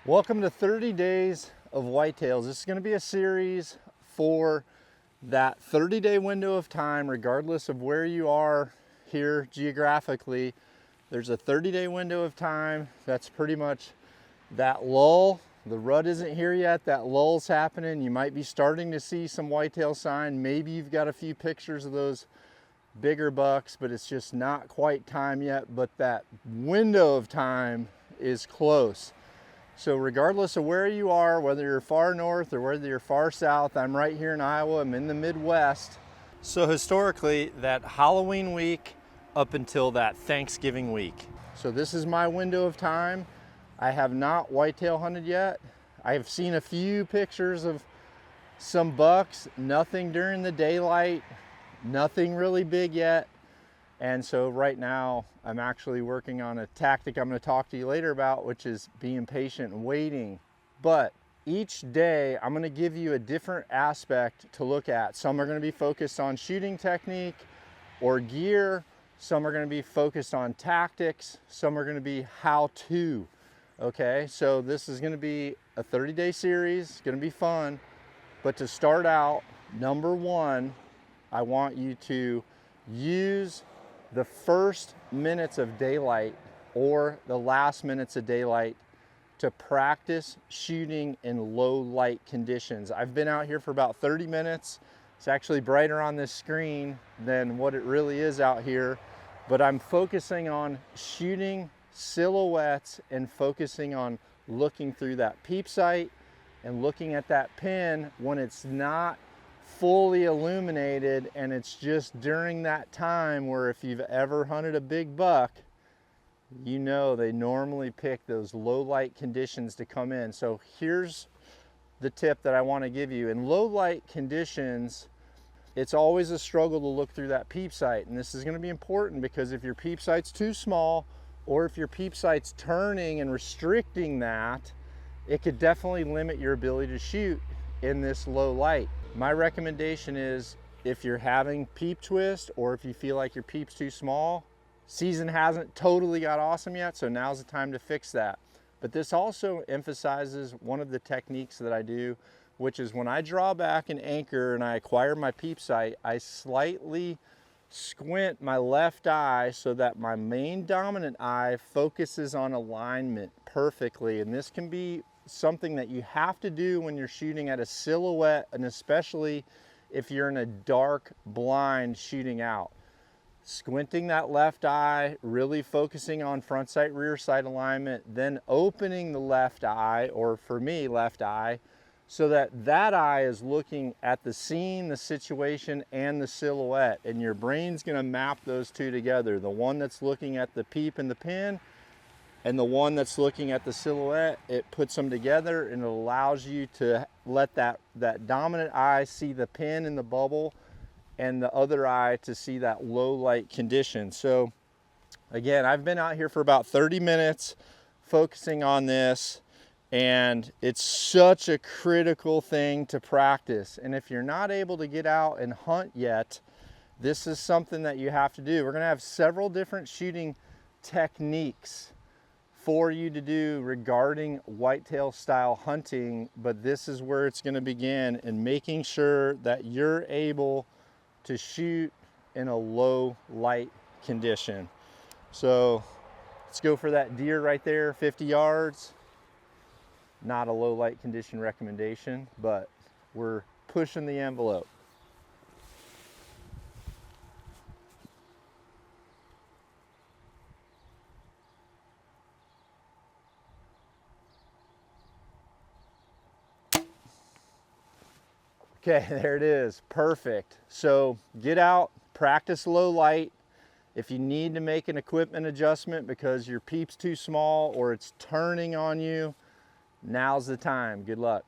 Welcome to 30 Days of Whitetails. This is going to be a series for that 30-day window of time, regardless of where you are here geographically. There's a 30-day window of time. That's pretty much that lull. The rut isn't here yet. That lull's happening. You might be starting to see some whitetail sign. Maybe you've got a few pictures of those bigger bucks, but it's just not quite time yet. But that window of time is close. So regardless of where you are, whether you're far north or whether you're far south, I'm right here in Iowa, I'm in the Midwest. So historically, that Halloween week up until that Thanksgiving week. So this is my window of time. I have not whitetail hunted yet. I have seen a few pictures of some bucks, nothing during the daylight, nothing really big yet. And so right now I'm actually working on a tactic I'm going to talk to you later about, which is being patient and waiting. But each day I'm going to give you a different aspect to look at. Some are going to be focused on shooting technique or gear. Some are going to be focused on tactics. Some are going to be how to. Okay, so this is going to be a 30-day series. It's going to be fun. But to start out, number one, I want you to use the first minutes of daylight or the last minutes of daylight to practice shooting in low light conditions. I've been out here for about 30 minutes. It's actually brighter on this screen than what it really is out here, but I'm focusing on shooting silhouettes and focusing on looking through that peep sight and looking at that pin when it's not fully illuminated, and it's just during that time where if you've ever hunted a big buck, you know they normally pick those low light conditions to come in. So here's the tip that I want to give you. In low light conditions, it's always a struggle to look through that peep sight, and this is going to be important because if your peep sight's too small or if your peep sight's turning and restricting that, it could definitely limit your ability to shoot in this low light. My recommendation is if you're having peep twist or if you feel like your peep's too small, season hasn't totally got awesome yet, so now's the time to fix that. But this also emphasizes one of the techniques that I do, which is when I draw back an anchor and I acquire my peep sight, I slightly squint my left eye so that my main dominant eye focuses on alignment perfectly. And this can be something that you have to do when you're shooting at a silhouette, and especially if you're in a dark blind shooting out. Squinting that left eye, really focusing on front sight, rear sight alignment, then opening the left eye, or for me, left eye, so that that eye is looking at the scene, the situation, and the silhouette. And your brain's gonna map those two together. The one that's looking at the peep and the pin, and the one that's looking at the silhouette, it puts them together and it allows you to let that dominant eye see the pin in the bubble and the other eye to see that low light condition. So again, I've been out here for about 30 minutes focusing on this, and it's such a critical thing to practice. And if you're not able to get out and hunt yet, this is something that you have to do. We're gonna have several different shooting techniques for you to do regarding whitetail style hunting, but this is where it's going to begin, in making sure that you're able to shoot in a low light condition. So let's go for that deer right there, 50 yards. Not a low light condition recommendation, but we're pushing the envelope. Okay, there it is, perfect. So get out, practice low light. If you need to make an equipment adjustment because your peep's too small or it's turning on you, now's the time. Good luck.